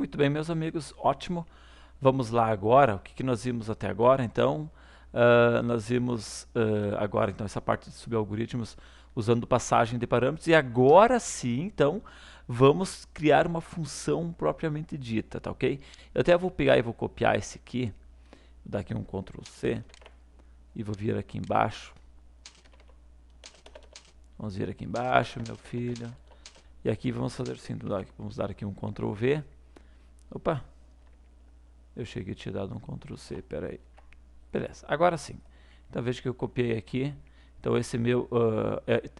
Muito bem, meus amigos, ótimo. Vamos lá agora, o que nós vimos até agora? Então, nós vimos agora então, essa parte de subalgoritmos usando passagem de parâmetros, e agora sim, então, vamos criar uma função propriamente dita, tá ok? Eu até vou pegar e vou copiar esse aqui, vou dar aqui um Ctrl C, e vou vir aqui embaixo. Vamos vir aqui embaixo, meu filho, e aqui vamos fazer assim, vamos dar aqui um Ctrl V. Opa! Eu cheguei a ter dado um Ctrl C, peraí. Beleza, agora sim. Então veja que eu copiei aqui. Então esse meu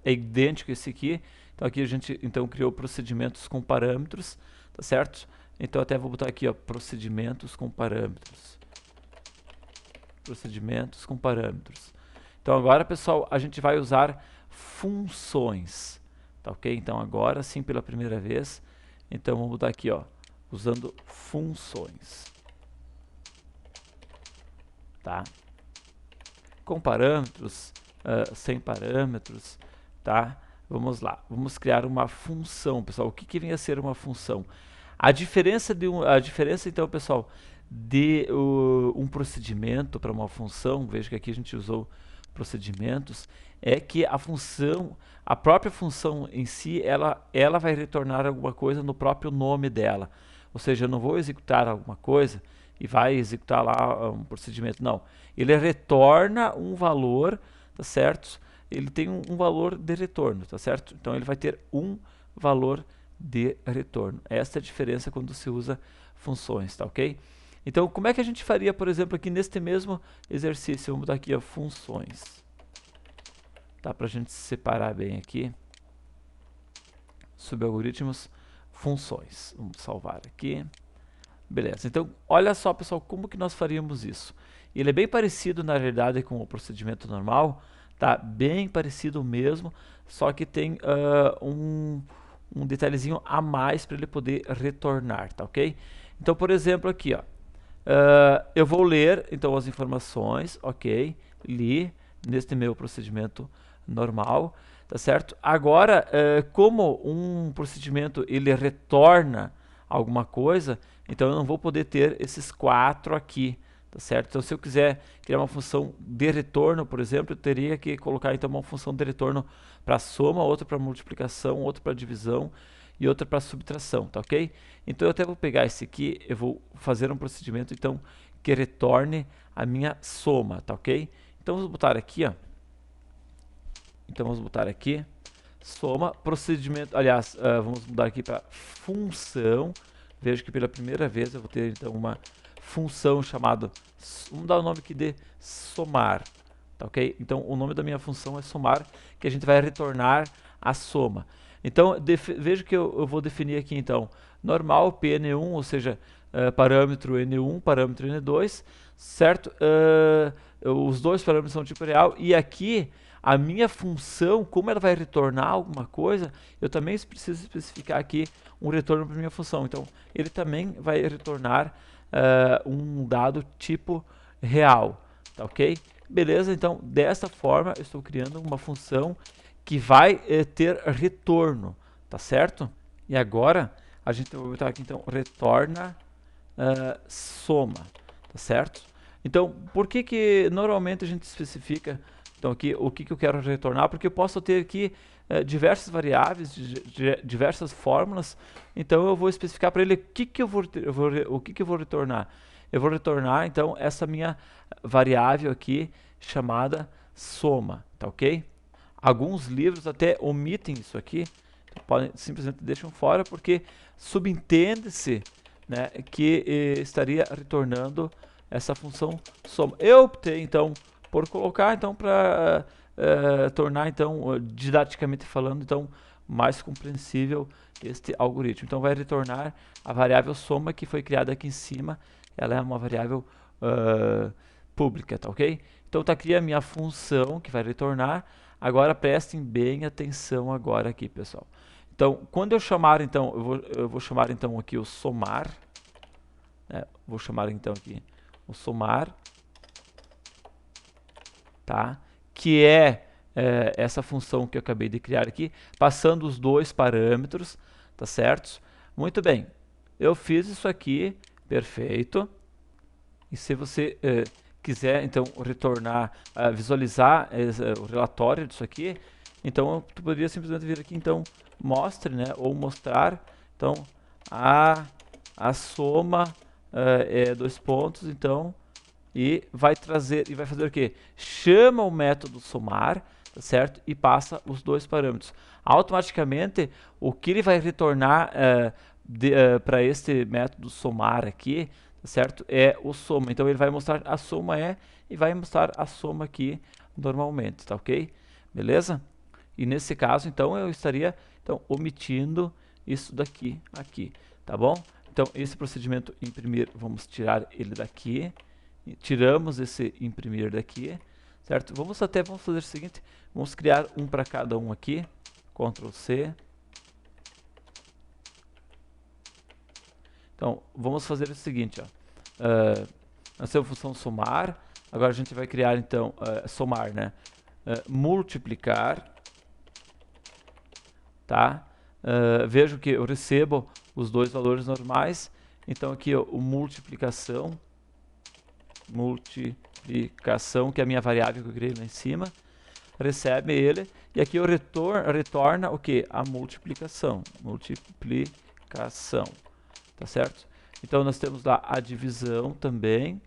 é idêntico a esse aqui. Então aqui a gente então criou procedimentos com parâmetros, tá certo? Então até vou botar aqui, ó, procedimentos com parâmetros. Procedimentos com parâmetros. Então agora, pessoal, a gente vai usar funções, tá ok? Então agora sim, pela primeira vez, então vamos botar aqui, ó, usando funções. Tá? Com parâmetros, sem parâmetros, tá? Vamos lá, vamos criar uma função, pessoal. O que vem a ser uma função? A diferença então, pessoal, de um procedimento para uma função, veja que aqui a gente usou procedimentos, é que a própria função em si, ela vai retornar alguma coisa no próprio nome dela. Ou seja, eu não vou executar alguma coisa e vai executar lá um procedimento, não. Ele retorna um valor, tá certo? Ele tem um valor de retorno, tá certo? Então ele vai ter um valor de retorno. Essa é a diferença quando se usa funções, tá ok? Então como é que a gente faria, por exemplo, aqui neste mesmo exercício? Vamos botar aqui, ó, funções. Tá, pra gente separar bem aqui. Subalgoritmos, funções. Vamos salvar aqui. Beleza, então olha só, pessoal, como que nós faríamos isso. Ele é bem parecido, na realidade, com o procedimento normal, tá? Bem parecido mesmo, só que tem um detalhezinho a mais para ele poder retornar, tá ok? Então, por exemplo, aqui, ó, eu vou ler então as informações, ok? Li neste meu procedimento normal, tá certo? Agora, como um procedimento ele retorna alguma coisa, então eu não vou poder ter esses 4 aqui, tá certo? Então se eu quiser criar uma função de retorno, por exemplo, eu teria que colocar então uma função de retorno para soma, outra para multiplicação, outra para divisão e outra para subtração, tá ok? Então eu até vou pegar esse aqui, eu vou fazer um procedimento então que retorne a minha soma, tá ok? Então vamos botar aqui, ó. Então vamos botar aqui soma, procedimento, aliás, vamos mudar aqui para função. Veja que pela primeira vez eu vou ter então uma função chamada, vamos dar o nome aqui de somar, tá ok? Então o nome da minha função é somar, que a gente vai retornar a soma. Então veja que eu vou definir aqui então normal Pn1, ou seja, parâmetro N1, parâmetro N2, certo? Os dois parâmetros são tipo real, e aqui a minha função, como ela vai retornar alguma coisa, eu também preciso especificar aqui um retorno para minha função. Então, ele também vai retornar um dado tipo real, tá ok? Beleza, então, dessa forma, eu estou criando uma função que vai ter retorno, tá certo? E agora, a gente vai botar aqui, então, retorna soma, tá certo? Então, por que normalmente a gente especifica então aqui o que eu quero retornar? Porque eu posso ter aqui diversas variáveis, diversas fórmulas, então eu vou especificar para ele o que eu vou retornar. Eu vou retornar então essa minha variável aqui chamada soma, tá ok? Alguns livros até omitem isso aqui, podem, simplesmente deixam fora porque subentende-se, né, que estaria retornando essa função soma. Eu optei então por colocar então para tornar então didaticamente falando então mais compreensível este algoritmo. Então vai retornar a variável soma que foi criada aqui em cima. Ela é uma variável pública, tá ok? Então tá aqui a minha função que vai retornar. Agora prestem bem atenção agora aqui, pessoal. Então quando eu chamar então eu vou chamar então aqui o somar, né? Vou chamar então aqui o somar, tá? Que é essa função que eu acabei de criar aqui, passando os dois parâmetros, tá certo? Muito bem. eu fiz isso aqui, perfeito. E se você quiser, então, retornar, visualizar o relatório disso aqui, então, tu poderia simplesmente vir aqui, então, mostre, né, ou mostrar, então, a soma dois pontos, então, e vai trazer, e vai fazer o quê? Chama o método somar, tá certo? E passa os dois parâmetros. Automaticamente, o que ele vai retornar para este método somar aqui, tá certo? É o soma. Então ele vai mostrar a soma e vai mostrar a soma aqui normalmente, tá ok? Beleza? E nesse caso, então, eu estaria omitindo isso daqui, aqui, tá bom? Então, esse procedimento imprimir, vamos tirar ele daqui. Tiramos esse imprimir daqui, certo? Vamos fazer o seguinte, vamos criar um para cada um aqui, Ctrl C. Então, vamos fazer o seguinte, ó. Nós temos a função somar, agora a gente vai criar, então, somar, né? Multiplicar, tá? Vejo que eu recebo os dois valores normais, então aqui, ó, o multiplicação, que é a minha variável que eu criei lá em cima, recebe ele, e aqui eu retorna o que? A multiplicação, tá certo? Então nós temos lá a divisão também,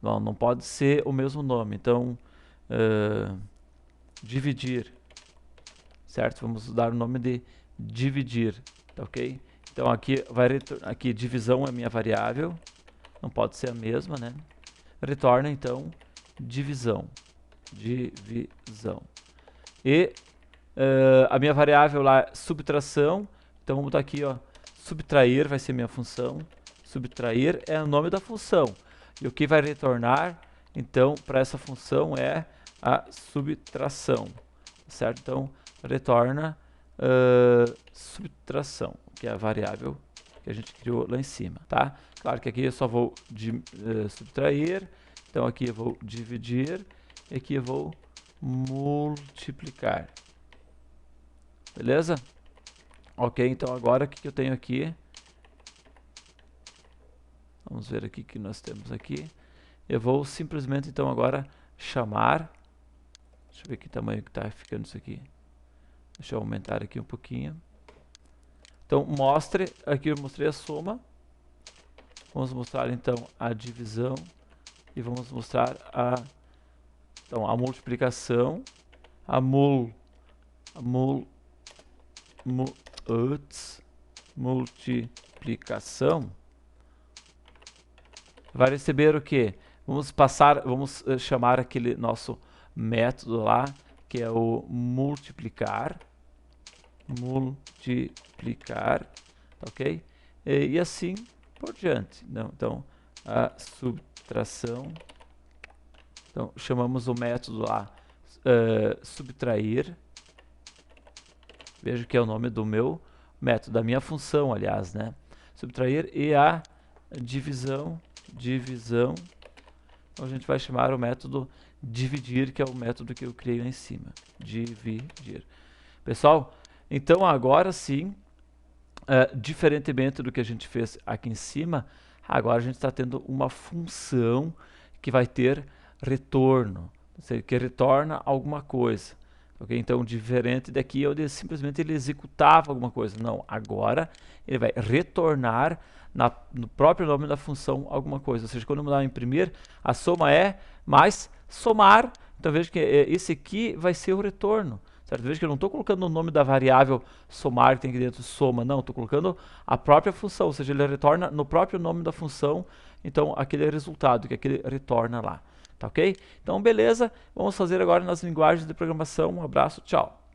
não pode ser o mesmo nome, então dividir, certo? Vamos dar o nome de dividir, tá ok? Então aqui aqui divisão é minha variável, não pode ser a mesma, né? Retorna, então, divisão. E a minha variável lá é subtração. Então, vamos botar aqui, ó, subtrair vai ser minha função. Subtrair é o nome da função. E o que vai retornar, então, para essa função é a subtração. Certo? Então, retorna subtração, que é a variável que a gente criou lá em cima, tá? Claro que aqui eu só vou subtrair, então aqui eu vou dividir, e aqui eu vou multiplicar. Beleza? Ok, então agora o que eu tenho aqui? Vamos ver aqui o que nós temos aqui. Eu vou simplesmente, então, agora chamar. Deixa eu ver que tamanho que está ficando isso aqui. Deixa eu aumentar aqui um pouquinho. Então, mostre, aqui eu mostrei a soma. Vamos mostrar, então, a divisão. E vamos mostrar a multiplicação. A multiplicação vai receber o quê? Vamos chamar aquele nosso método lá, que é o multiplicar, ok? E assim por diante. Então, a subtração, então chamamos o método lá subtrair, vejo que é o nome do meu método, da minha função, aliás, né? Subtrair, e a divisão, então a gente vai chamar o método dividir, que é o método que eu criei lá em cima, dividir. Pessoal, então agora sim, diferentemente do que a gente fez aqui em cima, agora a gente está tendo uma função que vai ter retorno, que retorna alguma coisa. Okay? Então, diferente daqui, onde simplesmente ele executava alguma coisa. Não, agora ele vai retornar no próprio nome da função alguma coisa. Ou seja, quando eu mandar imprimir, a soma é mais somar. Então, veja que esse aqui vai ser o retorno. Certo? Veja que eu não estou colocando o nome da variável somar que tem aqui dentro, soma, não. Estou colocando a própria função, ou seja, ele retorna no próprio nome da função, então, aquele resultado que ele retorna lá. Tá ok? Então, beleza. Vamos fazer agora nas linguagens de programação. Um abraço, tchau.